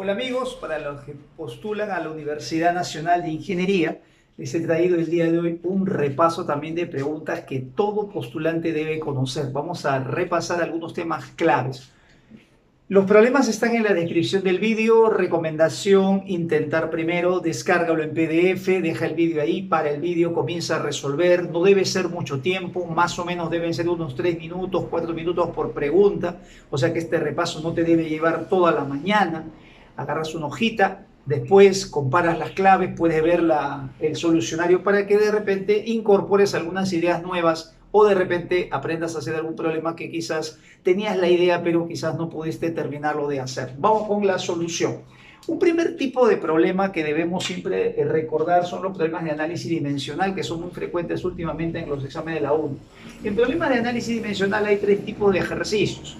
Hola amigos, para los que postulan a la Universidad Nacional de Ingeniería, les he traído el día de hoy un repaso también de preguntas que todo postulante debe conocer. Vamos a repasar algunos temas claves. Los problemas están en la descripción del vídeo. Recomendación: intentar primero, descárgalo en PDF, deja el vídeo ahí, para el vídeo, comienza a resolver. No debe ser mucho tiempo, más o menos deben ser unos 3 minutos, 4 minutos por pregunta. O sea que este repaso no te debe llevar toda la mañana. Agarras una hojita, después comparas las claves, puedes ver el solucionario para que de repente incorpores algunas ideas nuevas o de repente aprendas a hacer algún problema que quizás tenías la idea pero quizás no pudiste terminarlo de hacer. Vamos con la solución. Un primer tipo de problema que debemos siempre recordar son los problemas de análisis dimensional, que son muy frecuentes últimamente en los exámenes de la U. En problemas de análisis dimensional hay 3 tipos de ejercicios.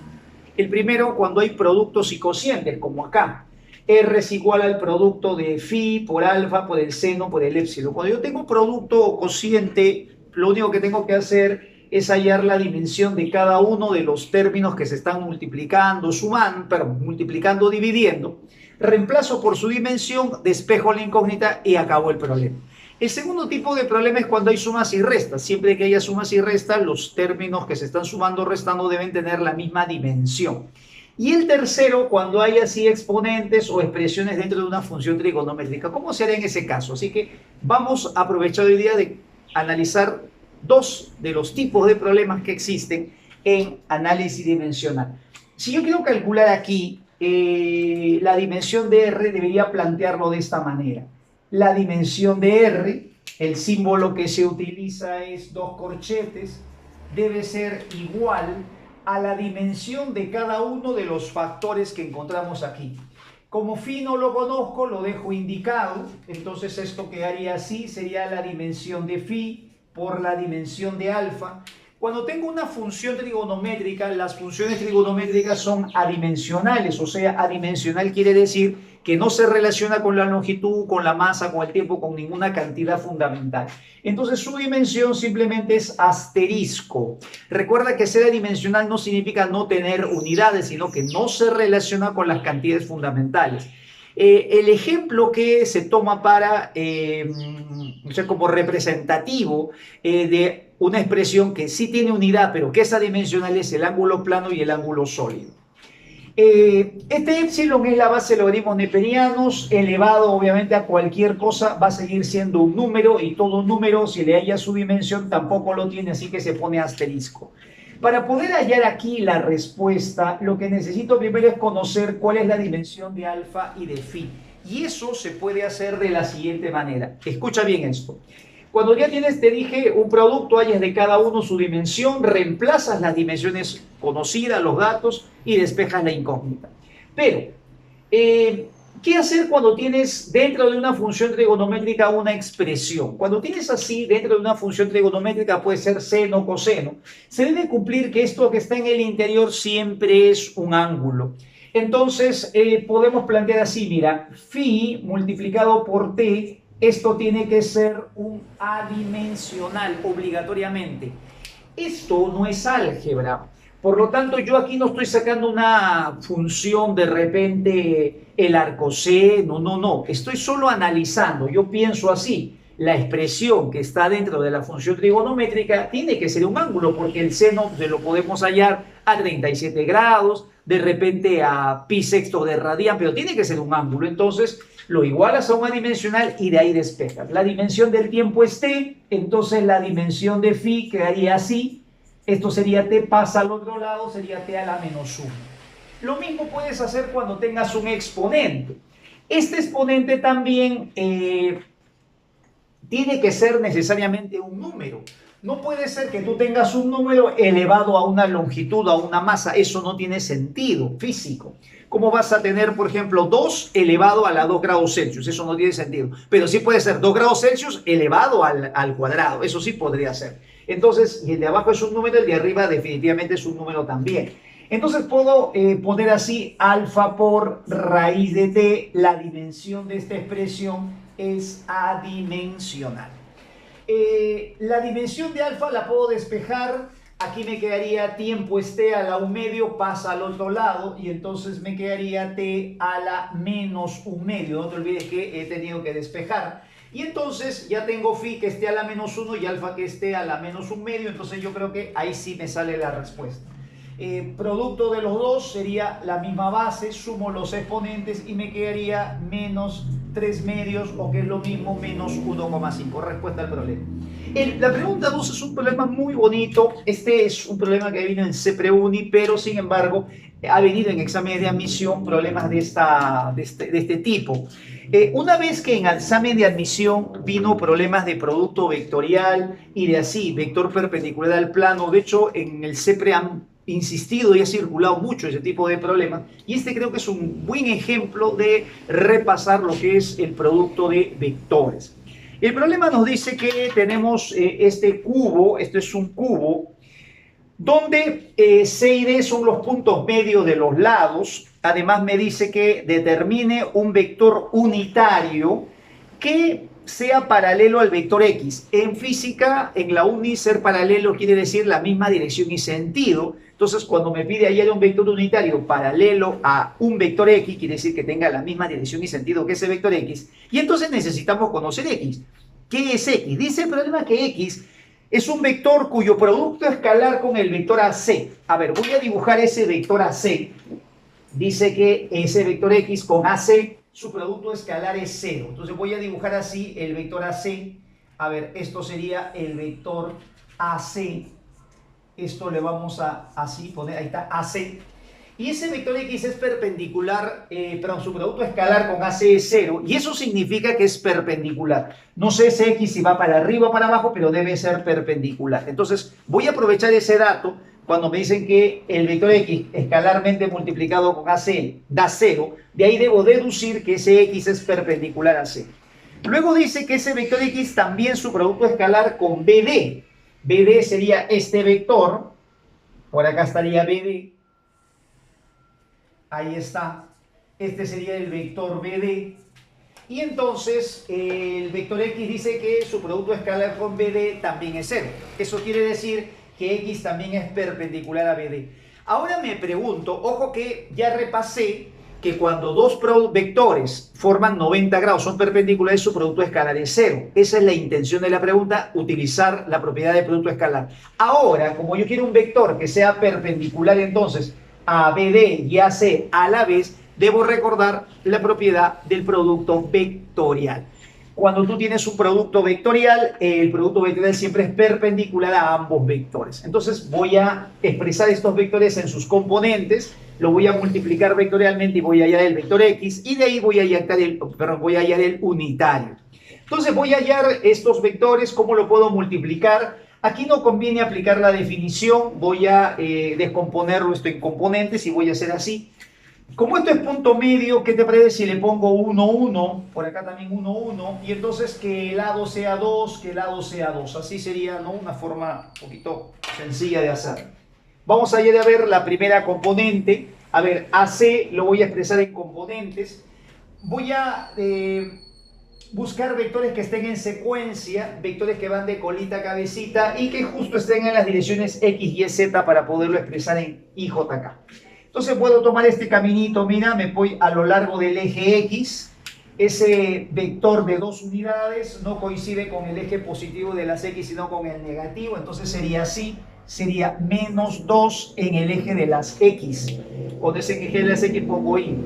El primero, cuando hay productos y cocientes, como acá. R es igual al producto de phi por alfa, por el seno, por el épsilon. Cuando yo tengo producto o cociente, lo único que tengo que hacer es hallar la dimensión de cada uno de los términos que se están multiplicando, sumando, perdón, multiplicando, dividiendo. Reemplazo por su dimensión, despejo la incógnita y acabó el problema. El segundo tipo de problema es cuando hay sumas y restas. Siempre que haya sumas y restas, los términos que se están sumando o restando deben tener la misma dimensión. Y el tercero, cuando hay así exponentes o expresiones dentro de una función trigonométrica. ¿Cómo se hará en ese caso? Así que vamos a aprovechar hoy día de analizar 2 de los tipos de problemas que existen en análisis dimensional. Si yo quiero calcular aquí la dimensión de R, debería plantearlo de esta manera. La dimensión de R, el símbolo que se utiliza es 2 corchetes, debe ser igual a la dimensión de cada uno de los factores que encontramos aquí. Como phi no lo conozco, lo dejo indicado, entonces esto quedaría así, sería la dimensión de phi por la dimensión de alfa. Cuando tengo una función trigonométrica, las funciones trigonométricas son adimensionales, o sea, adimensional quiere decir que no se relaciona con la longitud, con la masa, con el tiempo, con ninguna cantidad fundamental. Entonces su dimensión simplemente es asterisco. Recuerda que ser adimensional no significa no tener unidades, sino que no se relaciona con las cantidades fundamentales. El ejemplo que se toma para, o sea, como representativo de una expresión que sí tiene unidad, pero que es adimensional, es el ángulo plano y el ángulo sólido. Este épsilon es la base de logaritmos neperianos, elevado obviamente a cualquier cosa, va a seguir siendo un número, y todo número, si le haya su dimensión, tampoco lo tiene, así que se pone asterisco. Para poder hallar aquí la respuesta, lo que necesito primero es conocer cuál es la dimensión de alfa y de phi. Y eso se puede hacer de la siguiente manera. Escucha bien esto. Cuando ya tienes, te dije, un producto, hallas de cada uno su dimensión, reemplazas las dimensiones conocidas, los datos, y despejas la incógnita. Pero, ¿qué hacer cuando tienes dentro de una función trigonométrica una expresión? Cuando tienes así dentro de una función trigonométrica, puede ser seno, coseno, se debe cumplir que esto que está en el interior siempre es un ángulo. Entonces, podemos plantear así, mira, phi multiplicado por t, esto tiene que ser un adimensional obligatoriamente. Esto no es álgebra. Por lo tanto, yo aquí no estoy sacando una función de repente el arcoseno, no. Estoy solo analizando. Yo pienso así. La expresión que está dentro de la función trigonométrica tiene que ser un ángulo, porque el seno se lo podemos hallar a 37 grados, de repente a pi sexto de radian, pero tiene que ser un ángulo. Entonces, lo igualas a un adimensional y de ahí despejas. La dimensión del tiempo es t, entonces la dimensión de phi quedaría así. Esto sería t, pasa al otro lado, sería t a la menos 1. Lo mismo puedes hacer cuando tengas un exponente. Este exponente también tiene que ser necesariamente un número. No puede ser que tú tengas un número elevado a una longitud, a una masa. Eso no tiene sentido físico. ¿Cómo vas a tener, por ejemplo, 2 elevado a la 2 grados Celsius? Eso no tiene sentido. Pero sí puede ser 2 grados Celsius elevado al cuadrado. Eso sí podría ser. Entonces, el de abajo es un número, el de arriba definitivamente es un número también. Entonces puedo poner así alfa por raíz de t. La dimensión de esta expresión es adimensional. La dimensión de alfa la puedo despejar Aquí me quedaría tiempo t a la 1 medio, pasa al otro lado y entonces me quedaría t a la menos 1 medio. No te olvides que he tenido que despejar. Y entonces ya tengo phi que esté a la menos 1 y alfa que esté a la menos 1 medio. Entonces yo creo que ahí sí me sale la respuesta. Producto de los dos sería la misma base, sumo los exponentes y me quedaría menos 3 medios, o que es lo mismo, menos 1,5. Respuesta al problema. La pregunta 2 es un problema muy bonito. Este es un problema que vino en CEPREUNI, pero sin embargo ha venido en exámenes de admisión problemas de este tipo. Una vez que en el examen de admisión vino problemas de producto vectorial y de así, vector perpendicular al plano, de hecho en el CEPRE han insistido y ha circulado mucho ese tipo de problemas, y este creo que es un buen ejemplo de repasar lo que es el producto de vectores. El problema nos dice que tenemos este cubo, esto es un cubo, donde C y D son los puntos medios de los lados. Además me dice que determine un vector unitario que sea paralelo al vector X. En física, en la uni, ser paralelo quiere decir la misma dirección y sentido. Entonces, cuando me pide hallar un vector unitario paralelo a un vector X, quiere decir que tenga la misma dirección y sentido que ese vector X. Y entonces necesitamos conocer X. ¿Qué es X? Dice el problema que X es un vector cuyo producto escalar con el vector AC. A ver, voy a dibujar ese vector AC. Dice que ese vector X con AC, su producto escalar es 0. Entonces voy a dibujar así el vector AC. A ver, esto sería el vector AC. Esto le vamos a así poner, ahí está, AC. Y ese vector X es perpendicular, perdón, su producto escalar con AC es 0. Y eso significa que es perpendicular. No sé ese X si va para arriba o para abajo, pero debe ser perpendicular. Entonces voy a aprovechar ese dato cuando me dicen que el vector X escalarmente multiplicado con AC da 0. De ahí debo deducir que ese X es perpendicular a C. Luego dice que ese vector X también su producto escalar con BD. BD sería este vector. Por acá estaría BD. Ahí está. Este sería el vector BD. Y entonces el vector X dice que su producto escalar con BD también es 0. Eso quiere decir que X también es perpendicular a BD. Ahora me pregunto, ojo que ya repasé que cuando dos vectores forman 90 grados, son perpendiculares, su producto escalar es 0. Esa es la intención de la pregunta, utilizar la propiedad de producto escalar. Ahora, como yo quiero un vector que sea perpendicular entonces a BD y a C a la vez, debo recordar la propiedad del producto vectorial. Cuando tú tienes un producto vectorial, el producto vectorial siempre es perpendicular a ambos vectores. Entonces voy a expresar estos vectores en sus componentes, lo voy a multiplicar vectorialmente y voy a hallar el vector X, y de ahí voy a hallar el unitario. Entonces voy a hallar estos vectores. ¿Cómo lo puedo multiplicar? Aquí no conviene aplicar la definición, voy a descomponerlo esto en componentes y voy a hacer así. Como esto es punto medio, ¿qué te parece si le pongo 1, 1? Por acá también 1, 1. Y entonces que el lado sea 2, que el lado sea 2. Así sería, ¿no?, una forma un poquito sencilla de hacer. Vamos a ir a ver la primera componente. A ver, AC lo voy a expresar en componentes. Voy a buscar vectores que estén en secuencia, vectores que van de colita a cabecita y que justo estén en las direcciones X, Y, Z para poderlo expresar en IJK. Entonces puedo tomar este caminito, mira, me voy a lo largo del eje X. Ese vector de 2 unidades no coincide con el eje positivo de las X, sino con el negativo. Entonces sería así, sería menos 2 en el eje de las X. Con ese eje de las X pongo Y.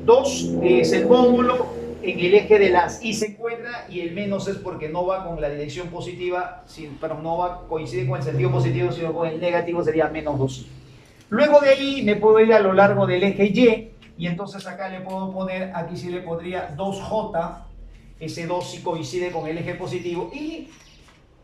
2 es el módulo, en el eje de las Y se encuentra, y el menos es porque no va con la dirección positiva, pero no coincide con el sentido positivo, sino con el negativo, sería menos 2. Luego de ahí me puedo ir a lo largo del eje Y, y entonces acá le puedo poner, aquí sí le pondría 2J, ese 2 sí coincide con el eje positivo, y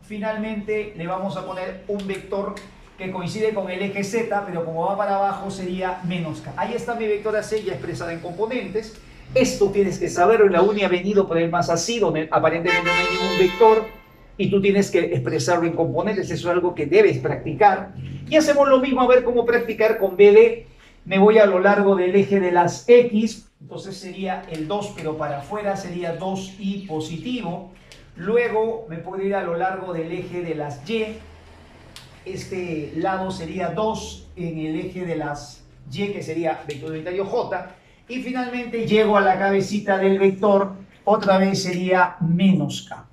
finalmente le vamos a poner un vector que coincide con el eje Z, pero como va para abajo sería menos K. Ahí está mi vector AC ya expresada en componentes. Esto tienes que saberlo, en la uni ha venido problemas así, donde aparentemente no hay ningún vector, y tú tienes que expresarlo en componentes. Eso es algo que debes practicar. Y hacemos lo mismo, a ver cómo practicar con BD. Me voy a lo largo del eje de las X, entonces sería el 2, pero para afuera sería 2Y positivo. Luego me puedo ir a lo largo del eje de las Y, este lado sería 2 en el eje de las y, que sería vector unitario j, y finalmente llego a la cabecita del vector, otra vez sería menos k.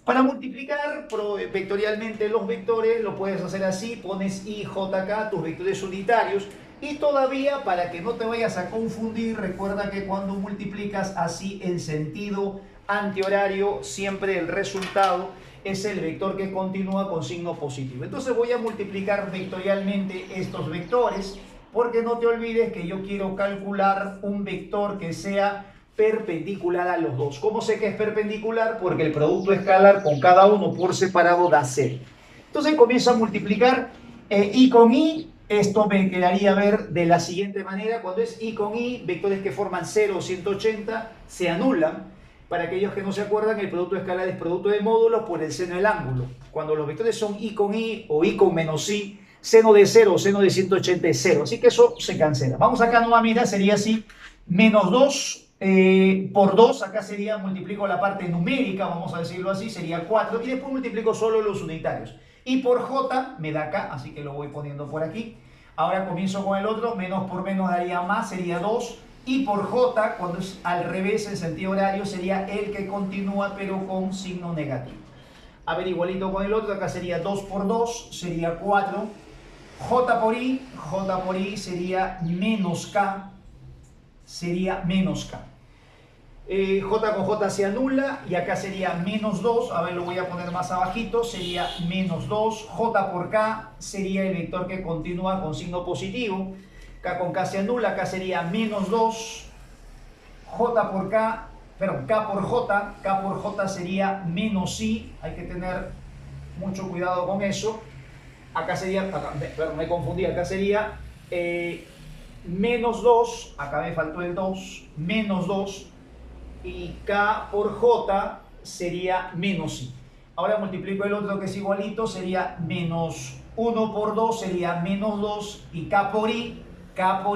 Para multiplicar vectorialmente los vectores lo puedes hacer así, pones i, j, k, tus vectores unitarios, y todavía para que no te vayas a confundir, recuerda que cuando multiplicas así en sentido antihorario, siempre el resultado es el vector que continúa con signo positivo. Entonces voy a multiplicar vectorialmente estos vectores, porque no te olvides que yo quiero calcular un vector que sea perpendicular a los dos. ¿Cómo sé que es perpendicular? Porque el producto escalar con cada uno por separado da 0. Entonces comienzo a multiplicar i con i. Esto me quedaría ver de la siguiente manera. Cuando es i con i, vectores que forman 0 o 180 se anulan. Para aquellos que no se acuerdan, el producto escalar es producto de módulos por el seno del ángulo. Cuando los vectores son i con i o i con menos i, seno de 0 o seno de 180 es 0. Así que eso se cancela. Vamos acá nuevamente, sería así, menos 2 por 2, acá sería, multiplico la parte numérica, vamos a decirlo así, sería 4, y después multiplico solo los unitarios. Y por j me da acá, así que lo voy poniendo por aquí. Ahora comienzo con el otro, menos por menos daría más, sería 2. Y por j, cuando es al revés en sentido horario, sería el que continúa pero con signo negativo. A ver, igualito con el otro, acá sería 2 por 2, sería 4. J por i sería menos k, sería menos k. J con j se anula y acá sería menos 2, a ver, lo voy a poner más abajito, sería menos 2. J por k sería el vector que continúa con signo positivo. K con k se anula, acá sería menos 2. J por k, perdón, k por j sería menos i, hay que tener mucho cuidado con eso. Acá sería, perdón, me confundí, acá sería menos 2, acá me faltó el 2, menos 2, y k por j sería menos i. Ahora multiplico el otro que es igualito, sería menos 1 por 2, sería menos 2, y k por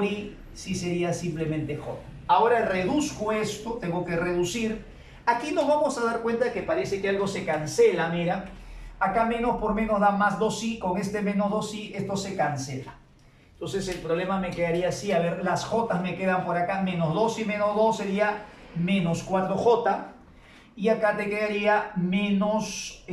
i sí sería simplemente j. Ahora reduzco esto, tengo que reducir. Aquí nos vamos a dar cuenta que parece que algo se cancela, mira. Acá menos por menos da más 2i, con este menos 2i esto se cancela. Entonces el problema me quedaría así, a ver, las j me quedan por acá, menos 2 y menos 2 sería menos 4j, y acá te quedaría menos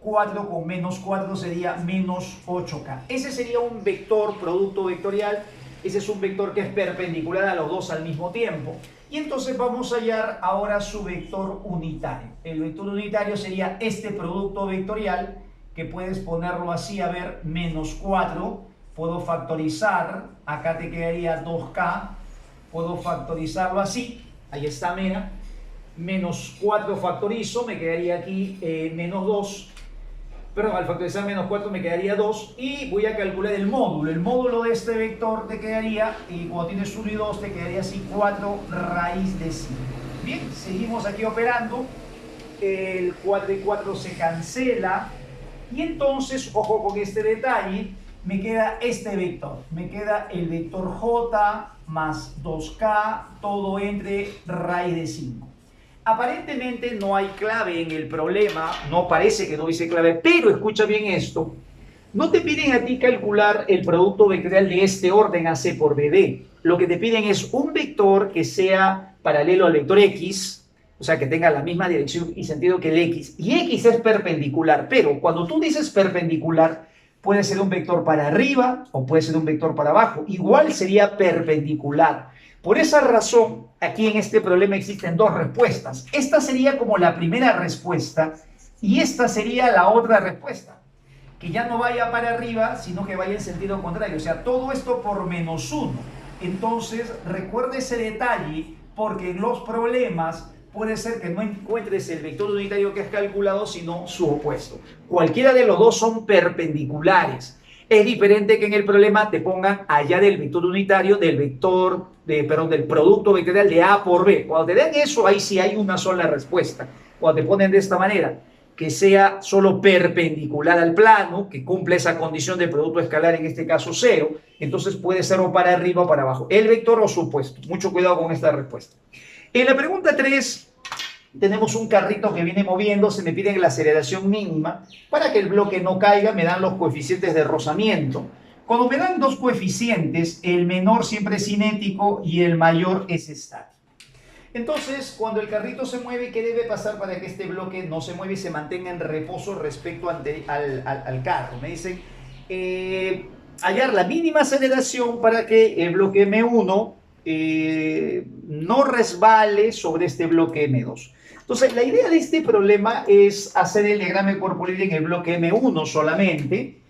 4 con menos 4 sería menos 8k. Ese sería un vector, producto vectorial, ese es un vector que es perpendicular a los dos al mismo tiempo. Y entonces vamos a hallar ahora su vector unitario. El vector unitario sería este producto vectorial, que puedes ponerlo así, a ver, menos 4, puedo factorizar, acá te quedaría 2k, puedo factorizarlo así, ahí está, mira, menos 4 factorizo, me quedaría aquí menos 2, perdón, al factorizar menos 4 me quedaría 2, y voy a calcular el módulo de este vector te quedaría, y cuando tienes 1 y 2 te quedaría así 4 raíz de 5. Bien, seguimos aquí operando, el 4 y 4 se cancela, y entonces, ojo con este detalle, me queda este vector, me queda el vector j más 2k, todo entre raíz de 5. Aparentemente no hay clave en el problema, no parece que no dice clave, pero escucha bien esto. No te piden a ti calcular el producto vectorial de este orden AC por BD. Lo que te piden es un vector que sea paralelo al vector X, o sea, que tenga la misma dirección y sentido que el X. Y X es perpendicular, pero cuando tú dices perpendicular, puede ser un vector para arriba o puede ser un vector para abajo. Igual sería perpendicular. Por esa razón, aquí en este problema existen dos respuestas. Esta sería como la primera respuesta y esta sería la otra respuesta. Que ya no vaya para arriba, sino que vaya en sentido contrario. O sea, todo esto por menos 1. Entonces, recuerda ese detalle, porque en los problemas puede ser que no encuentres el vector unitario que has calculado, sino su opuesto. Cualquiera de los dos son perpendiculares. Es diferente que en el problema te pongan allá del vector unitario, del producto vectorial de A por B. Cuando te den eso, ahí sí hay una sola respuesta. Cuando te ponen de esta manera, que sea solo perpendicular al plano, que cumpla esa condición de producto escalar, en este caso 0, entonces puede ser o para arriba o para abajo. El vector o su opuesto. Mucho cuidado con esta respuesta. En la pregunta 3, tenemos un carrito que viene moviéndose, me piden la aceleración mínima. Para que el bloque no caiga, me dan los coeficientes de rozamiento. Cuando me dan dos coeficientes, el menor siempre es cinético y el mayor es estático. Entonces, cuando el carrito se mueve, ¿qué debe pasar para que este bloque no se mueva y se mantenga en reposo respecto al carro? Me dicen, hallar la mínima aceleración para que el bloque M1 no resbale sobre este bloque M2. Entonces, la idea de este problema es hacer el diagrama de cuerpo libre en el bloque M1 solamente.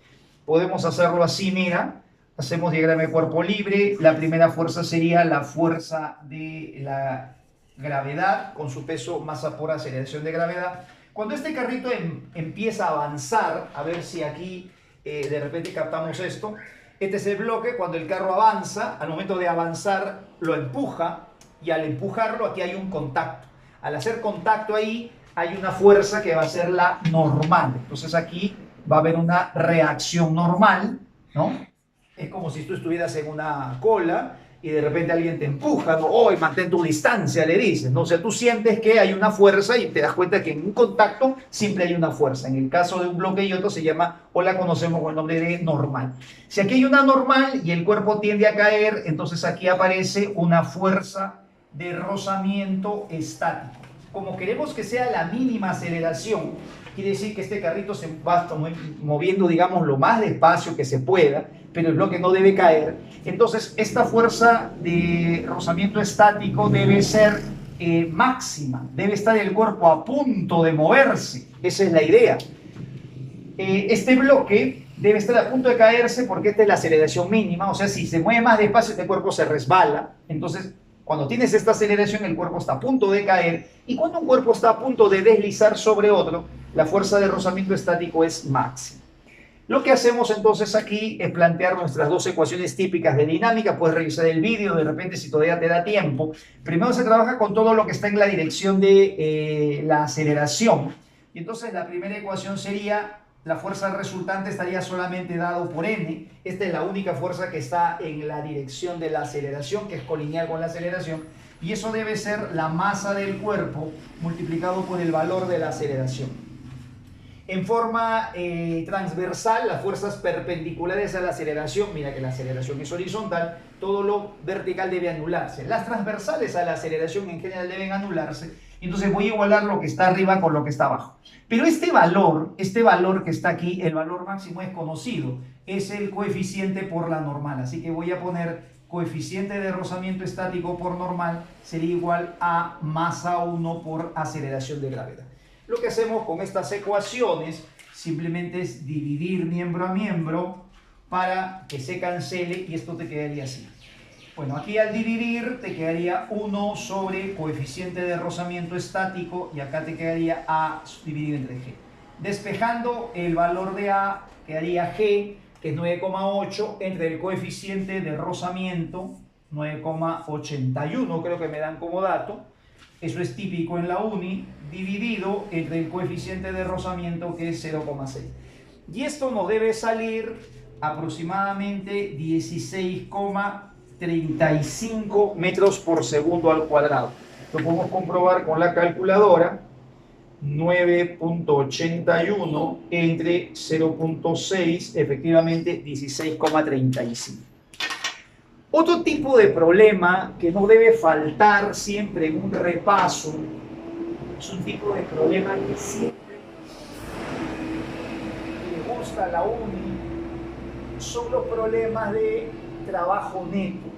Podemos hacerlo así, mira. Hacemos diagrama de cuerpo libre. La primera fuerza sería la fuerza de la gravedad con su peso, masa por aceleración de gravedad. Cuando este carrito empieza a avanzar, a ver si aquí de repente captamos esto. Este es el bloque. Cuando el carro avanza, al momento de avanzar lo empuja y al empujarlo aquí hay un contacto. Al hacer contacto ahí hay una fuerza que va a ser la normal. Entonces aquí va a haber una reacción normal, ¿no? Es como si tú estuvieras en una cola y de repente alguien te empuja, ¿no? ¡Oh, mantén tu distancia!, le dices, ¿no? O sea, tú sientes que hay una fuerza y te das cuenta que en un contacto siempre hay una fuerza. En el caso de un bloque y otro se llama, o la conocemos con el nombre de normal. Si aquí hay una normal y el cuerpo tiende a caer, entonces aquí aparece una fuerza de rozamiento estático. Como queremos que sea la mínima aceleración, quiere decir que este carrito se va moviendo, digamos, lo más despacio que se pueda, pero el bloque no debe caer. Entonces, esta fuerza de rozamiento estático debe ser máxima, debe estar el cuerpo a punto de moverse. Esa es la idea. Este bloque debe estar a punto de caerse porque esta es la aceleración mínima, o sea, si se mueve más despacio, este cuerpo se resbala. Entonces, cuando tienes esta aceleración, el cuerpo está a punto de caer, y cuando un cuerpo está a punto de deslizar sobre otro, la fuerza de rozamiento estático es máxima. Lo que hacemos entonces aquí es plantear nuestras dos ecuaciones típicas de dinámica. Puedes revisar el vídeo de repente si todavía te da tiempo. Primero se trabaja con todo lo que está en la dirección de la aceleración. Y entonces la primera ecuación sería: la fuerza resultante estaría solamente dado por n. Esta es la única fuerza que está en la dirección de la aceleración, que es colineal con la aceleración. Y eso debe ser la masa del cuerpo multiplicado por el valor de la aceleración. En forma transversal, las fuerzas perpendiculares a la aceleración, mira que la aceleración es horizontal, todo lo vertical debe anularse. Las transversales a la aceleración en general deben anularse. Entonces voy a igualar lo que está arriba con lo que está abajo. Pero este valor que está aquí, el valor máximo es conocido, es el coeficiente por la normal. Así que voy a poner coeficiente de rozamiento estático por normal sería igual a masa 1 por aceleración de gravedad. Lo que hacemos con estas ecuaciones simplemente es dividir miembro a miembro para que se cancele y esto te quedaría así. Bueno, aquí al dividir te quedaría 1 sobre coeficiente de rozamiento estático y acá te quedaría A dividido entre G. Despejando el valor de A quedaría G, que es 9,8, entre el coeficiente de rozamiento, 9,81 creo que me dan como dato. Eso es típico en la uni, dividido entre el coeficiente de rozamiento, que es 0,6. Y esto nos debe salir aproximadamente 16,35 metros por segundo al cuadrado. Lo podemos comprobar con la calculadora. 9,81 entre 0,6, efectivamente 16,35. Otro tipo de problema que no debe faltar siempre en un repaso, es un tipo de problema que siempre le gusta a la uni, son los problemas de trabajo neto.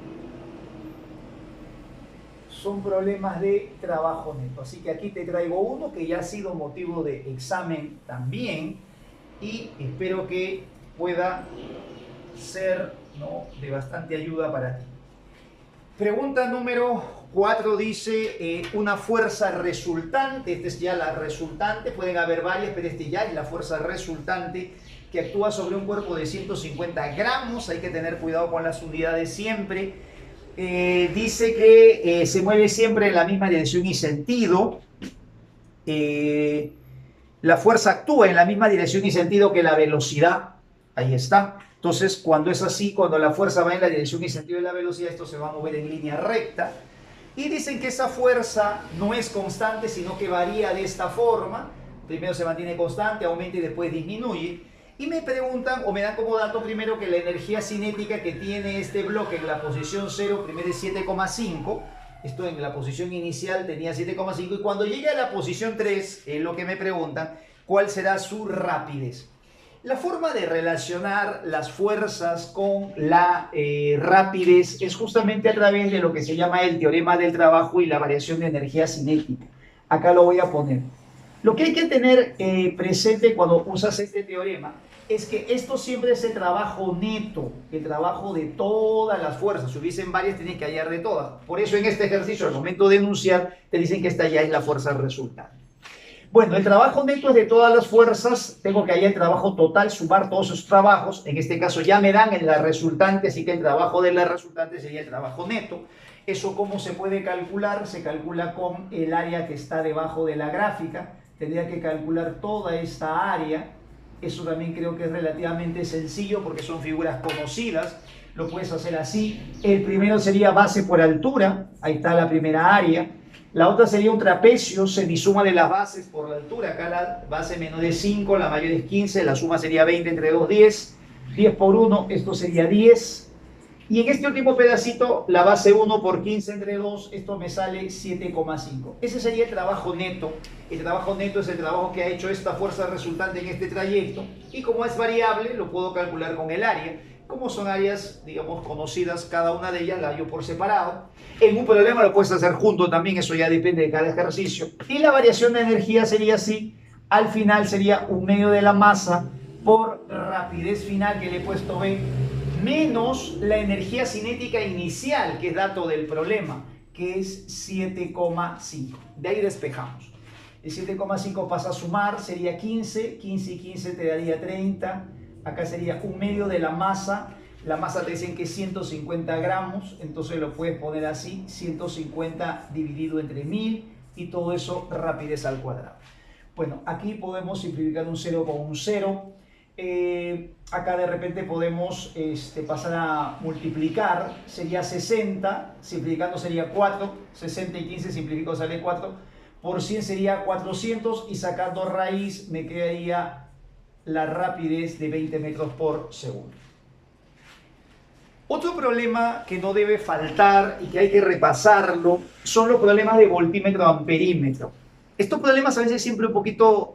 Son problemas de trabajo neto. Así que aquí te traigo uno que ya ha sido motivo de examen también y espero que pueda ser, ¿no?, de bastante ayuda para ti. Pregunta número 4 dice una fuerza resultante. Esta es ya la resultante, pueden haber varias, pero este ya es la fuerza resultante que actúa sobre un cuerpo de 150 gramos. Hay que tener cuidado con las unidades siempre. Dice que se mueve siempre en la misma dirección y sentido. La fuerza actúa en la misma dirección y sentido que la velocidad. Ahí está. Entonces, cuando es así, cuando la fuerza va en la dirección y sentido de la velocidad, esto se va a mover en línea recta. Y dicen que esa fuerza no es constante, sino que varía de esta forma. Primero se mantiene constante, aumenta y después disminuye. Y me preguntan, o me dan como dato primero, que la energía cinética que tiene este bloque en la posición 0, primero es 7,5. Esto en la posición inicial tenía 7,5. Y cuando llegue a la posición 3, es lo que me preguntan, ¿cuál será su rapidez? La forma de relacionar las fuerzas con la rapidez es justamente a través de lo que se llama el teorema del trabajo y la variación de energía cinética. Acá lo voy a poner. Lo que hay que tener presente cuando usas este teorema es que esto siempre es el trabajo neto, el trabajo de todas las fuerzas. Si hubiesen varias, tienes que hallar de todas. Por eso en este ejercicio, al momento de enunciar, te dicen que esta ya es la fuerza resultante. Bueno, el trabajo neto es de todas las fuerzas. Tengo que hallar el trabajo total, sumar todos esos trabajos. En este caso ya me dan en la resultante, así que el trabajo de la resultante sería el trabajo neto. ¿Eso cómo se puede calcular? Se calcula con el área que está debajo de la gráfica. Tendría que calcular toda esta área. Eso también creo que es relativamente sencillo porque son figuras conocidas. Lo puedes hacer así. El primero sería base por altura. Ahí está la primera área. La otra sería un trapecio, semisuma de las bases por la altura. Acá la base menor es 5, la mayor es 15, la suma sería 20 entre 2, 10. 10 por 1, esto sería 10. Y en este último pedacito, la base 1 por 15 entre 2, esto me sale 7,5. Ese sería el trabajo neto. El trabajo neto es el trabajo que ha hecho esta fuerza resultante en este trayecto. Y como es variable, lo puedo calcular con el área. Como son áreas, digamos, conocidas, cada una de ellas la hallo por separado. En un problema lo puedes hacer junto también, eso ya depende de cada ejercicio. Y la variación de energía sería así. Al final sería un medio de la masa por rapidez final, que le he puesto B, menos la energía cinética inicial, que es dato del problema, que es 7,5. De ahí despejamos. El 7,5 pasa a sumar, sería 15. 15 y 15 te daría 30. Acá sería un medio de la masa. La masa te dicen que es 150 gramos, entonces lo puedes poner así, 150 dividido entre 1000, y todo eso rapidez al cuadrado. Bueno, aquí podemos simplificar un 0 con un 0. Acá de repente podemos pasar a multiplicar, sería 60, simplificando sería 4, 60 y 15 simplificado sale 4, por 100 sería 400, y sacando raíz me quedaría la rapidez de 20 metros por segundo. Otro problema que no debe faltar y que hay que repasarlo son los problemas de voltímetro amperímetro. Estos problemas a veces siempre un poquito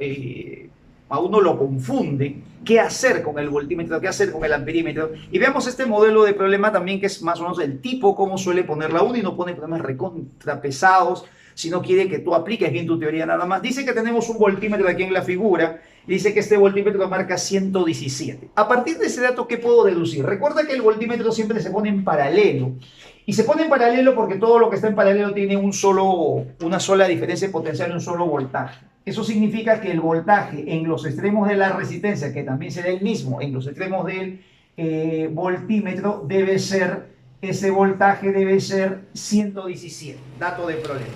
a uno lo confunde. ¿Qué hacer con el voltímetro? ¿Qué hacer con el amperímetro? Y veamos este modelo de problema también, que es más o menos el tipo, cómo suele ponerla uno, y no pone problemas recontrapesados si no quiere que tú apliques bien tu teoría nada más. Dice que tenemos un voltímetro aquí en la figura, y dice que este voltímetro marca 117. A partir de ese dato, ¿qué puedo deducir? Recuerda que el voltímetro siempre se pone en paralelo, y se pone en paralelo porque todo lo que está en paralelo tiene una sola diferencia de potencial, un solo voltaje. Eso significa que el voltaje en los extremos de la resistencia, que también será el mismo en los extremos del voltímetro, ese voltaje debe ser 117. Dato del problema.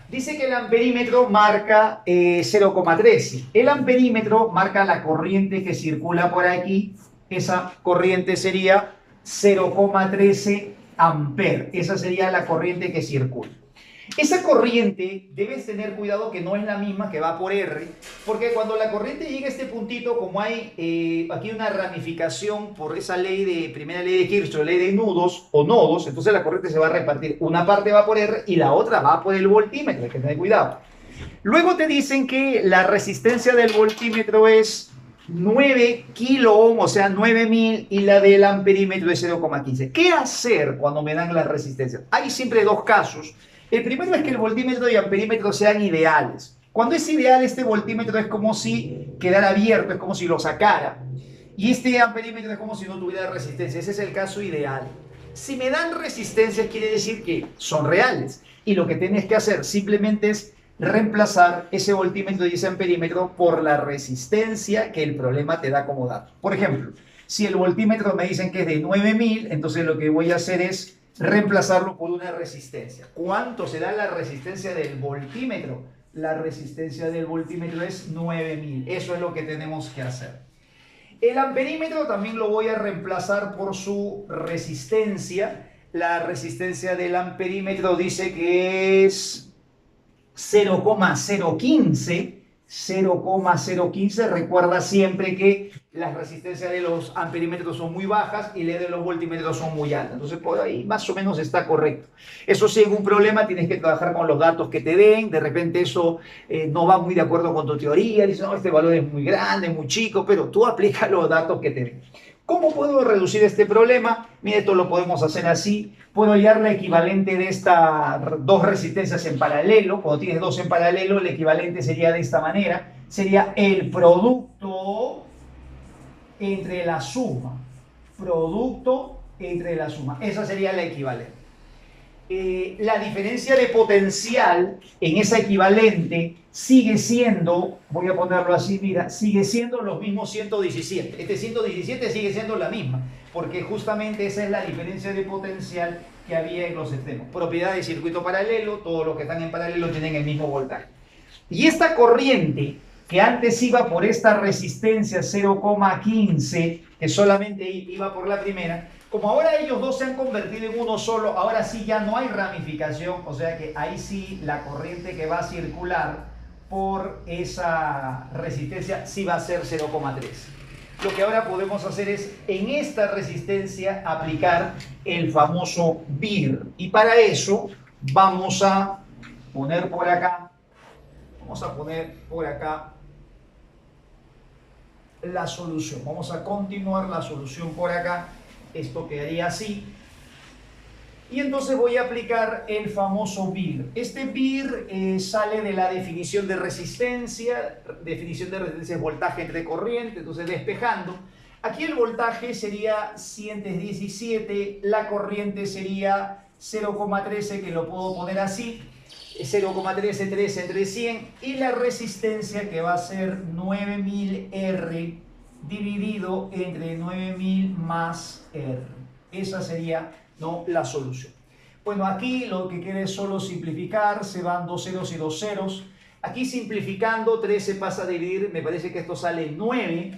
Dice que el amperímetro marca 0,13. El amperímetro marca la corriente que circula por aquí. Esa corriente sería 0,13 amperes. Esa sería la corriente que circula. Esa corriente, debes tener cuidado que no es la misma que va por R, porque cuando la corriente llega a este puntito, como hay aquí una ramificación por esa primera ley de Kirchhoff, ley de nudos o nodos, entonces la corriente se va a repartir. Una parte va por R y la otra va por el voltímetro, hay que tener cuidado. Luego te dicen que la resistencia del voltímetro es 9 kilo ohm, o sea 9000, y la del amperímetro es 0,15. ¿Qué hacer cuando me dan las resistencias? Hay siempre dos casos. El primero es que el voltímetro y amperímetro sean ideales. Cuando es ideal, este voltímetro es como si quedara abierto, es como si lo sacara. Y este amperímetro es como si no tuviera resistencia. Ese es el caso ideal. Si me dan resistencias, quiere decir que son reales. Y lo que tienes que hacer simplemente es reemplazar ese voltímetro y ese amperímetro por la resistencia que el problema te da como dato. Por ejemplo, si el voltímetro me dicen que es de 9000, entonces lo que voy a hacer es reemplazarlo por una resistencia. ¿Cuánto será la resistencia del voltímetro? La resistencia del voltímetro es 9000. Eso es lo que tenemos que hacer. El amperímetro también lo voy a reemplazar por su resistencia. La resistencia del amperímetro dice que es 0,015. 0,015. Recuerda siempre que las resistencias de los amperímetros son muy bajas y las de los voltímetros son muy altas. Entonces, por ahí más o menos está correcto. Eso sí, en un problema tienes que trabajar con los datos que te den. De repente eso no va muy de acuerdo con tu teoría. Dices, no, este valor es muy grande, muy chico, pero tú aplicas los datos que te den. ¿Cómo puedo reducir este problema? Mire, esto lo podemos hacer así. Puedo hallar la equivalente de estas dos resistencias en paralelo. Cuando tienes dos en paralelo, el equivalente sería de esta manera. Sería el producto entre la suma. Producto entre la suma. Esa sería la equivalente. La diferencia de potencial en esa equivalente sigue siendo, voy a ponerlo así, mira, sigue siendo los mismos 117. Este 117 sigue siendo la misma, porque justamente esa es la diferencia de potencial que había en los extremos. Propiedad de circuito paralelo, todos los que están en paralelo tienen el mismo voltaje. Y esta corriente que antes iba por esta resistencia 0,15, que solamente iba por la primera, como ahora ellos dos se han convertido en uno solo, ahora sí ya no hay ramificación, o sea que ahí sí la corriente que va a circular por esa resistencia sí va a ser 0,3. Lo que ahora podemos hacer es en esta resistencia aplicar el famoso BIR. Y para eso vamos a poner por acá, la solución. Vamos a continuar la solución por acá. Esto quedaría así. Y entonces voy a aplicar el famoso BIR. Este BIR sale de la definición de resistencia. Definición de resistencia es voltaje entre corriente. Entonces despejando. Aquí el voltaje sería 117. La corriente sería 0,13, que lo puedo poner así. 0,1313 entre 100. Y la resistencia que va a ser 9000 R dividido entre 9000 más R. Esa sería, ¿no?, la solución. Bueno, aquí lo que queda es solo simplificar, se van dos ceros y dos ceros. Aquí simplificando, 13 pasa a dividir, me parece que esto sale 9.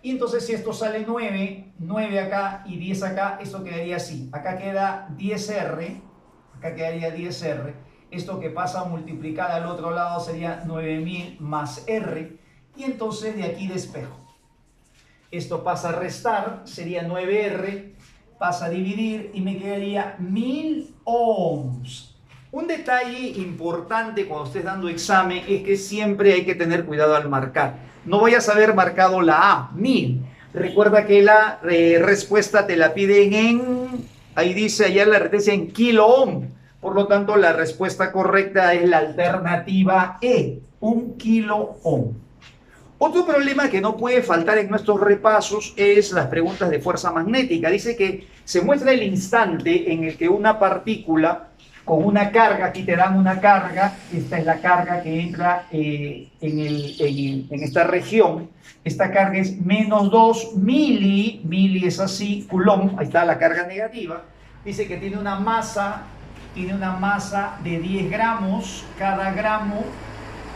Y entonces si esto sale 9, 9 acá y 10 acá, esto quedaría así. Acá queda 10R, acá quedaría 10R. Esto que pasa a multiplicar al otro lado sería 9000 más R. Y entonces de aquí despejo. Esto pasa a restar, sería 9R, pasa a dividir y me quedaría 1000 ohms. Un detalle importante cuando estés dando examen es que siempre hay que tener cuidado al marcar. No vayas a haber marcado la A, 1000. Recuerda que la respuesta te la piden en, ahí dice allá la resistencia en kilo ohm. Por lo tanto, la respuesta correcta es la alternativa E, 1 kilo ohm. Otro problema que no puede faltar en nuestros repasos es las preguntas de fuerza magnética. Dice que se muestra el instante en el que una partícula con una carga, aquí te dan una carga, esta es la carga que entra en esta región, esta carga es menos 2 mili es así, coulomb, ahí está la carga negativa. Dice que tiene una masa de 10 gramos, cada gramo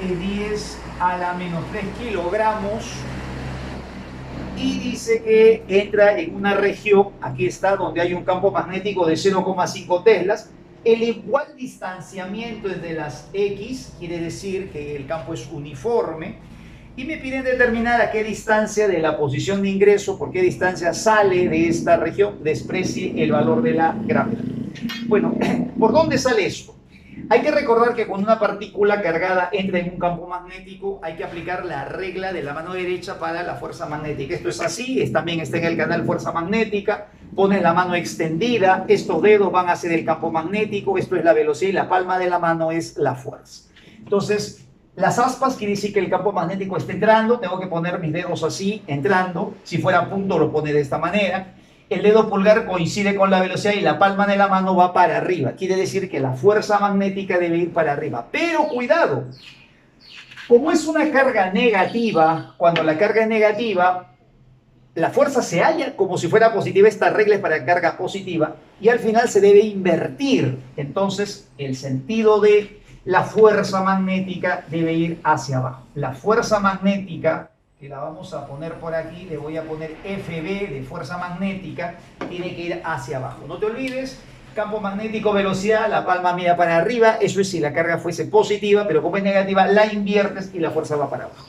es 10 a la menos 3 kilogramos, y dice que entra en una región, aquí está, donde hay un campo magnético de 0,5 teslas. El igual distanciamiento es de las X, quiere decir que el campo es uniforme, y me piden determinar a qué distancia de la posición de ingreso, por qué distancia sale de esta región, desprecie el valor de la gravedad. Bueno, ¿por dónde sale esto? Hay que recordar que cuando una partícula cargada entra en un campo magnético, hay que aplicar la regla de la mano derecha para la fuerza magnética. Esto es así, también está en el canal Fuerza Magnética. Pones la mano extendida, estos dedos van a ser el campo magnético, esto es la velocidad y la palma de la mano es la fuerza. Entonces, las aspas quiere decir que el campo magnético está entrando, tengo que poner mis dedos así, entrando. Si fuera punto lo pone de esta manera. El dedo pulgar coincide con la velocidad y la palma de la mano va para arriba. Quiere decir que la fuerza magnética debe ir para arriba. Pero cuidado, como es una carga negativa, cuando la carga es negativa, la fuerza se halla como si fuera positiva. Esta regla es para carga positiva y al final se debe invertir. Entonces, el sentido de la fuerza magnética debe ir hacia abajo. La fuerza magnética, que la vamos a poner por aquí, le voy a poner FB de fuerza magnética, tiene que ir hacia abajo. No te olvides, campo magnético, velocidad, la palma mira para arriba, eso es si la carga fuese positiva, pero como es negativa, la inviertes y la fuerza va para abajo.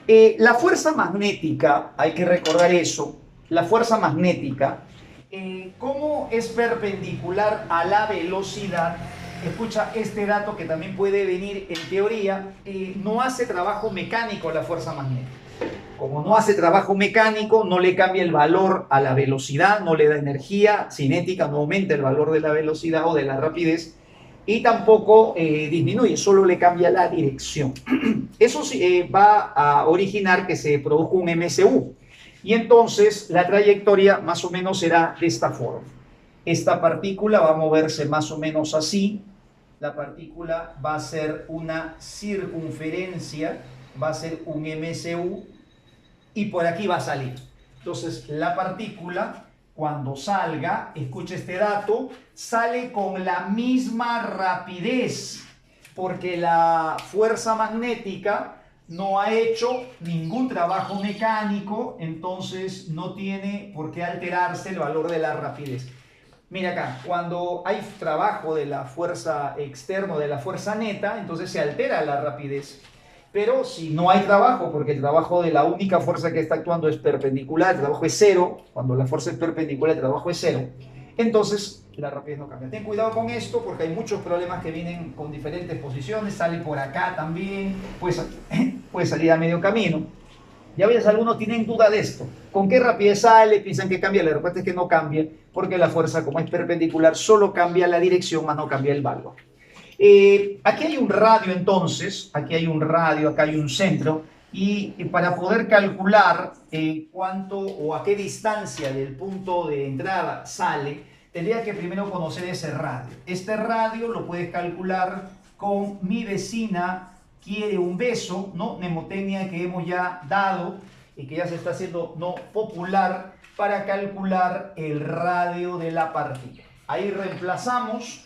La fuerza magnética, hay que recordar eso, la fuerza magnética, como es perpendicular a la velocidad, escucha este dato que también puede venir en teoría, no hace trabajo mecánico la fuerza magnética. Como no hace trabajo mecánico, no le cambia el valor a la velocidad, no le da energía cinética, no aumenta el valor de la velocidad o de la rapidez, y tampoco disminuye, solo le cambia la dirección. Eso va a originar que se produzca un MSU, y entonces la trayectoria más o menos será de esta forma. Esta partícula va a moverse más o menos así, la partícula va a ser una circunferencia, va a ser un MSU, y por aquí va a salir. Entonces la partícula, cuando salga, escuche este dato, sale con la misma rapidez, porque la fuerza magnética no ha hecho ningún trabajo mecánico, entonces no tiene por qué alterarse el valor de la rapidez. Mira acá, cuando hay trabajo de la fuerza externa, de la fuerza neta, entonces se altera la rapidez. Pero si no hay trabajo, porque el trabajo de la única fuerza que está actuando es perpendicular, el trabajo es cero, cuando la fuerza es perpendicular, el trabajo es cero, entonces la rapidez no cambia. Ten cuidado con esto, porque hay muchos problemas que vienen con diferentes posiciones, sale por acá también, puede salir a medio camino. Ya ves, algunos tienen duda de esto. ¿Con qué rapidez sale? Piensan que cambia, la respuesta es que no cambia, porque la fuerza, como es perpendicular, solo cambia la dirección, más no cambia el valor. Aquí hay un radio entonces, aquí hay un radio, acá hay un centro, y para poder calcular cuánto o a qué distancia del punto de entrada sale, tendría que primero conocer ese radio. Este radio lo puedes calcular con mi vecina quiere un beso, ¿no? Mnemotecnia que hemos ya dado y que ya se está haciendo no popular para calcular el radio de la partícula. Ahí reemplazamos.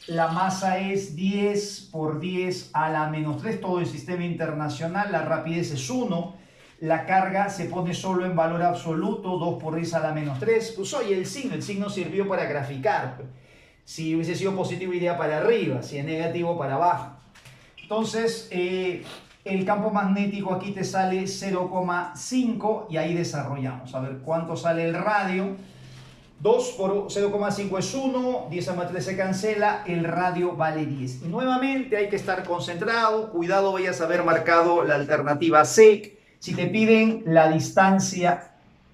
La masa es 10 por 10 a la menos 3, todo el sistema internacional, la rapidez es 1, la carga se pone solo en valor absoluto, 2 por 10 a la menos 3, pues oye, el signo sirvió para graficar, si hubiese sido positivo iría para arriba, si es negativo para abajo. Entonces, el campo magnético aquí te sale 0,5 y ahí desarrollamos, a ver cuánto sale el radio. 2 por 0,5 es 1, 10 a más 3 se cancela, el radio vale 10. Y nuevamente hay que estar concentrado, cuidado vayas a haber marcado la alternativa C. Si te piden la distancia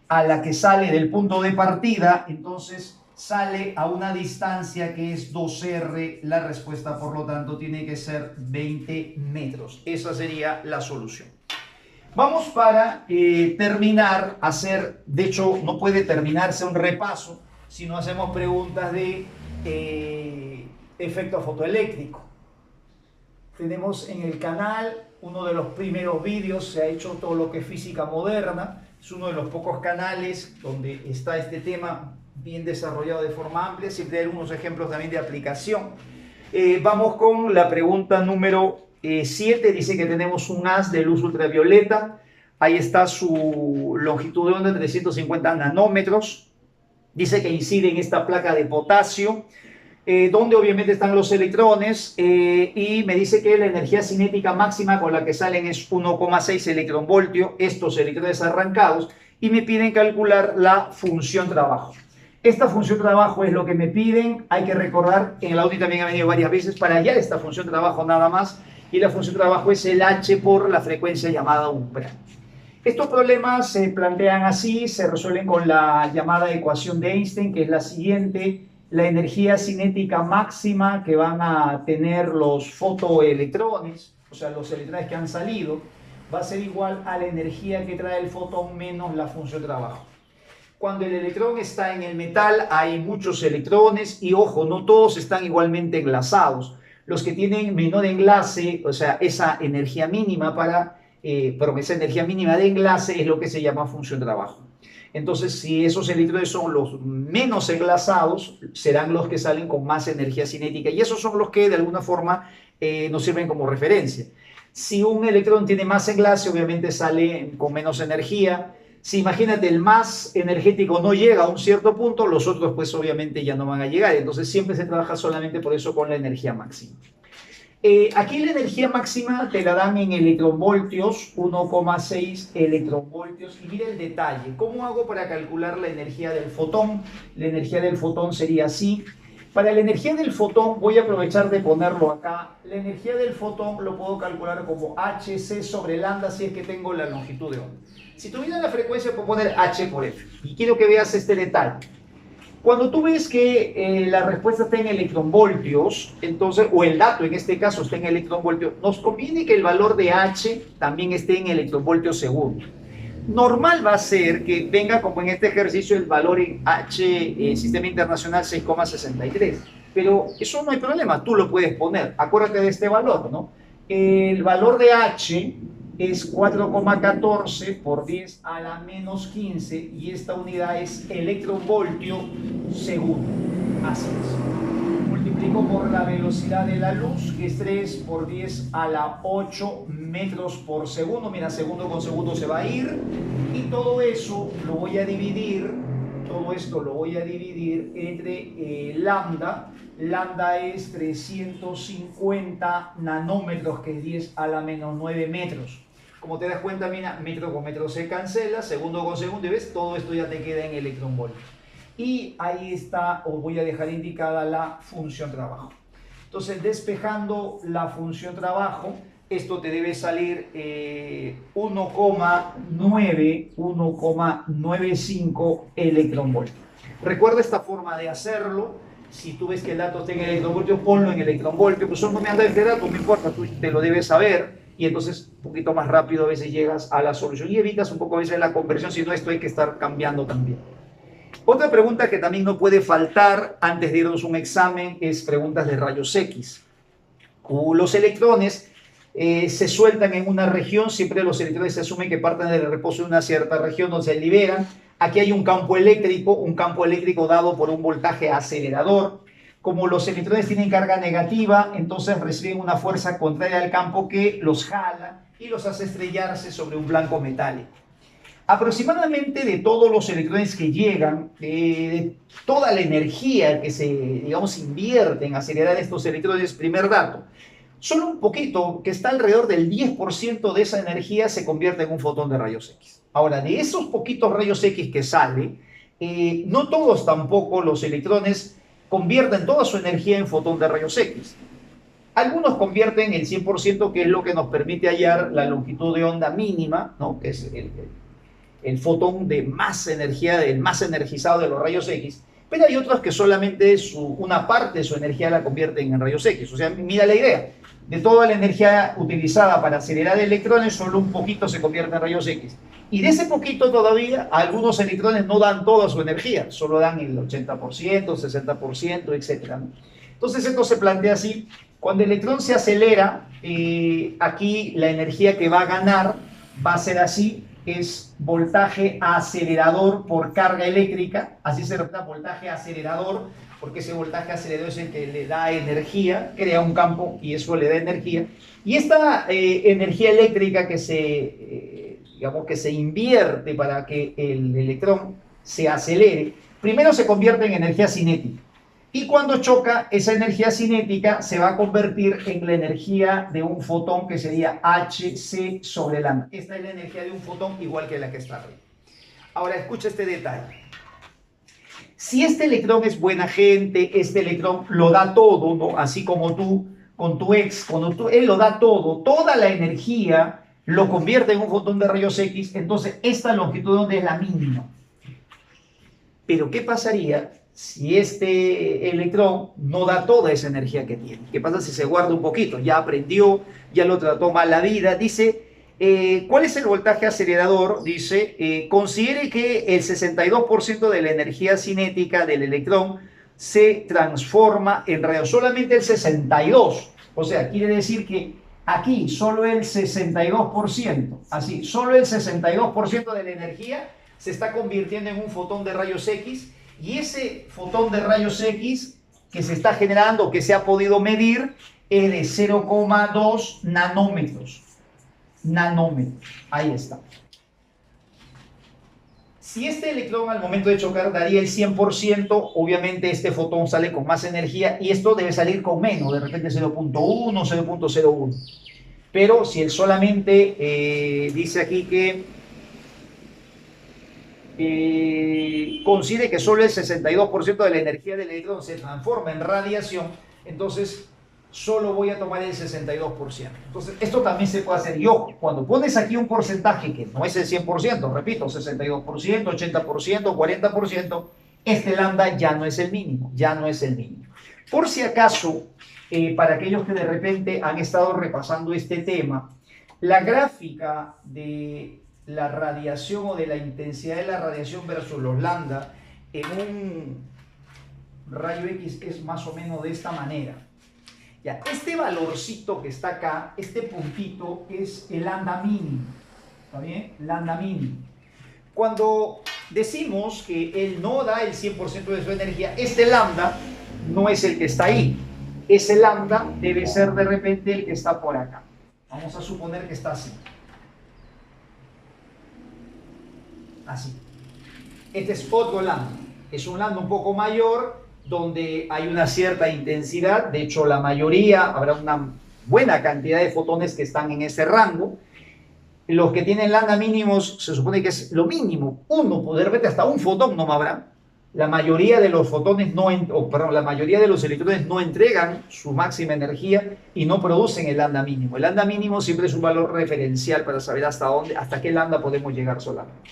a la que sale del punto de partida, entonces sale a una distancia que es 2R, la respuesta por lo tanto tiene que ser 20 metros. Esa sería la solución. Vamos para terminar, de hecho no puede terminarse un repaso si no hacemos preguntas de efecto fotoeléctrico. Tenemos en el canal uno de los primeros vídeos, se ha hecho todo lo que es física moderna, es uno de los pocos canales donde está este tema bien desarrollado de forma amplia, siempre hay algunos ejemplos también de aplicación. Vamos con la pregunta número 7, dice que tenemos un haz de luz ultravioleta, ahí está su longitud de onda, 350 nanómetros, dice que incide en esta placa de potasio, donde obviamente están los electrones, y me dice que la energía cinética máxima con la que salen es 1,6 electronvoltio, estos electrones arrancados, y me piden calcular la función trabajo. Esta función trabajo es lo que me piden, hay que recordar, en el Audi también ha venido varias veces para hallar esta función trabajo nada más, y la función trabajo es el H por la frecuencia llamada umbral. Estos problemas se plantean así, se resuelven con la llamada ecuación de Einstein, que es la siguiente: la energía cinética máxima que van a tener los fotoelectrones, o sea, los electrones que han salido, va a ser igual a la energía que trae el fotón menos la función trabajo. Cuando el electrón está en el metal hay muchos electrones y ojo, no todos están igualmente enlazados. Los que tienen menor enlace, o sea, esa energía mínima pero esa energía mínima de enlace es lo que se llama función trabajo. Entonces, si esos electrones son los menos enlazados, serán los que salen con más energía cinética y esos son los que de alguna forma nos sirven como referencia. Si un electrón tiene más enlace, obviamente sale con menos energía. Si imagínate, el más energético no llega a un cierto punto, los otros pues obviamente ya no van a llegar. Entonces siempre se trabaja solamente por eso con la energía máxima. Aquí la energía máxima te la dan en electronvoltios, 1,6 electronvoltios. Y mira el detalle, ¿cómo hago para calcular la energía del fotón? La energía del fotón sería así. Para la energía del fotón, voy a aprovechar de ponerlo acá. La energía del fotón lo puedo calcular como hc sobre lambda si es que tengo la longitud de onda. Si tuviera la frecuencia, puedo poner h por f. Y quiero que veas este detalle. Cuando tú ves que la respuesta está en electronvoltios, entonces, o el dato en este caso está en electronvoltios, nos conviene que el valor de H también esté en electronvoltios segundo. Normal va a ser que venga como en este ejercicio el valor en H, Sistema Internacional 6,63. Pero eso no hay problema, tú lo puedes poner. Acuérdate de este valor, ¿no? El valor de H es 4,14 por 10 a la menos 15 y esta unidad es electronvoltio segundo. Así es. Multiplico por la velocidad de la luz, que es 3 por 10 a la 8 metros por segundo. Mira, segundo con segundo se va a ir. Y todo eso lo voy a dividir, todo esto lo voy a dividir entre lambda. Lambda es 350 nanómetros, que es 10 a la menos 9 metros. Como te das cuenta, mira, metro con metro se cancela, segundo con segundo, y ves, todo esto ya te queda en electronvoltios. Y ahí está, os voy a dejar indicada la función trabajo. Entonces, despejando la función trabajo, esto te debe salir 1,95 electronvoltios. Recuerda esta forma de hacerlo. Si tú ves que el dato está en electronvoltios, ponlo en electronvoltios. Pues solo me anda este dato, no importa, tú te lo debes saber. Y entonces un poquito más rápido a veces llegas a la solución y evitas un poco a veces la conversión, si no esto hay que estar cambiando también. Otra pregunta que también no puede faltar antes de irnos a un examen es preguntas de rayos X. Los electrones se sueltan en una región, siempre los electrones se asumen que parten del reposo de una cierta región donde se liberan. Aquí hay un campo eléctrico dado por un voltaje acelerador. Como los electrones tienen carga negativa, entonces reciben una fuerza contraria al campo que los jala y los hace estrellarse sobre un blanco metálico. Aproximadamente de todos los electrones que llegan, de toda la energía que se, digamos, invierte en acelerar estos electrones, primer dato, solo un poquito, que está alrededor del 10% de esa energía se convierte en un fotón de rayos X. Ahora, de esos poquitos rayos X que sale, no todos tampoco los electrones convierten toda su energía en fotón de rayos X. Algunos convierten el 100%, que es lo que nos permite hallar la longitud de onda mínima, ¿no? Que es el fotón de más energía, el más energizado de los rayos X, pero hay otros que solamente una parte de su energía la convierten en rayos X. O sea, mira la idea, de toda la energía utilizada para acelerar electrones, solo un poquito se convierte en rayos X. Y de ese poquito todavía, algunos electrones no dan toda su energía, solo dan el 80%, 60%, etc. Entonces esto se plantea así: cuando el electrón se acelera, aquí la energía que va a ganar va a ser así, es voltaje acelerador por carga eléctrica, así se representa voltaje acelerador, porque ese voltaje acelerador es el que le da energía, crea un campo y eso le da energía. Y esta energía eléctrica que digamos que se invierte para que el electrón se acelere, primero se convierte en energía cinética. Y cuando choca, esa energía cinética se va a convertir en la energía de un fotón, que sería hc sobre lambda. Esta es la energía de un fotón igual que la que está arriba. Ahora escucha este detalle. Si este electrón es buena gente, este electrón lo da todo, ¿no? Así como tú con tu ex, él lo da todo, toda la energía lo convierte en un fotón de rayos X, entonces esta longitud de onda es la mínima. Pero ¿qué pasaría si este electrón no da toda esa energía que tiene? ¿Qué pasa si se guarda un poquito? Ya aprendió, ya lo trató mal la vida. Dice, ¿cuál es el voltaje acelerador? Dice, considere que el 62% de la energía cinética del electrón se transforma en radio. Solamente el 62%. O sea, quiere decir que aquí solo el 62%, así, solo el 62% de la energía se está convirtiendo en un fotón de rayos X. Y ese fotón de rayos X que se está generando, que se ha podido medir, es de 0,2 nanómetros. Ahí está. Si este electrón al momento de chocar daría el 100%, obviamente este fotón sale con más energía y esto debe salir con menos, de repente 0.1, 0.01. Pero si él solamente dice aquí que considere que solo el 62% de la energía del electrón se transforma en radiación, entonces solo voy a tomar el 62%. Entonces, esto también se puede hacer. Y ojo, cuando pones aquí un porcentaje que no es el 100%, repito, 62%, 80%, 40%, este lambda ya no es el mínimo, ya no es el mínimo. Por si acaso, para aquellos que de repente han estado repasando este tema, la gráfica de la radiación o de la intensidad de la radiación versus los lambda en un rayo X es más o menos de esta manera. Ya, este valorcito que está acá, este puntito, es el lambda mínimo. ¿Está bien? Lambda mínimo. Cuando decimos que él no da el 100% de su energía, este lambda no es el que está ahí. Ese lambda debe ser de repente el que está por acá. Vamos a suponer que está así. Así. Este es otro lambda. Es un lambda un poco mayor, donde hay una cierta intensidad. De hecho, la mayoría, habrá una buena cantidad de fotones que están en ese rango. Los que tienen lambda mínimos, se supone que es lo mínimo. Uno, poder ver hasta un fotón no habrá. La mayoría de los fotones la mayoría de los electrones no entregan su máxima energía y no producen el lambda mínimo. El lambda mínimo siempre es un valor referencial para saber hasta qué lambda podemos llegar solamente.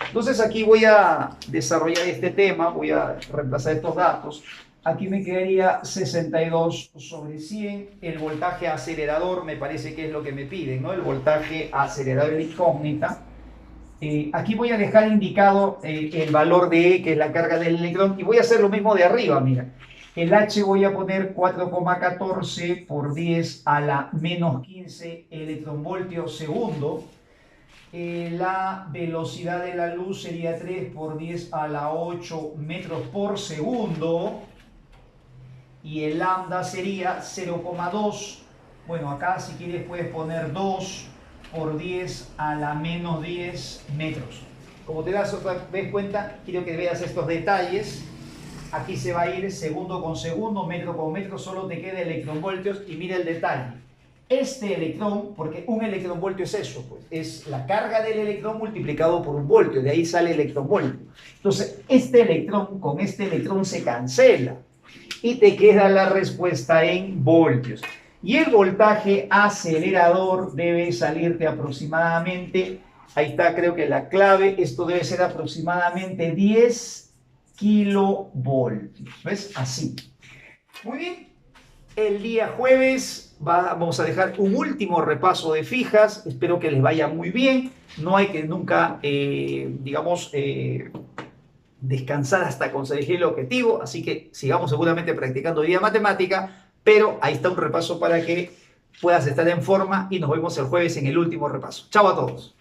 Entonces aquí voy a desarrollar este tema, voy a reemplazar estos datos. Aquí me quedaría 62 sobre 100. El voltaje acelerador me parece que es lo que me piden, ¿no? El voltaje acelerador de incógnita. Aquí voy a dejar indicado el valor de E, que es la carga del electrón, y voy a hacer lo mismo de arriba, mira. El H voy a poner 4,14 por 10 a la menos 15 electronvoltios segundo. La velocidad de la luz sería 3 por 10 a la 8 metros por segundo. Y el lambda sería 0,2. Bueno, acá si quieres puedes poner 2 por 10 a la menos 10 metros. Como te das otra vez cuenta, quiero que veas estos detalles. Aquí se va a ir segundo con segundo, metro con metro, solo te queda electronvoltios y mira el detalle. Este electrón, porque un electronvoltio es eso, pues, es la carga del electrón multiplicado por un voltio, de ahí sale electronvoltio. Entonces, este electrón con este electrón se cancela y te queda la respuesta en voltios. Y el voltaje acelerador debe salirte aproximadamente, ahí está creo que la clave, esto debe ser aproximadamente 10 kilovoltios. ¿Ves? Así. Muy bien. El día jueves vamos a dejar un último repaso de fijas. Espero que les vaya muy bien. No hay que nunca, descansar hasta conseguir el objetivo. Así que sigamos seguramente practicando hoy día matemática. Pero ahí está un repaso para que puedas estar en forma y nos vemos el jueves en el último repaso. Chao a todos.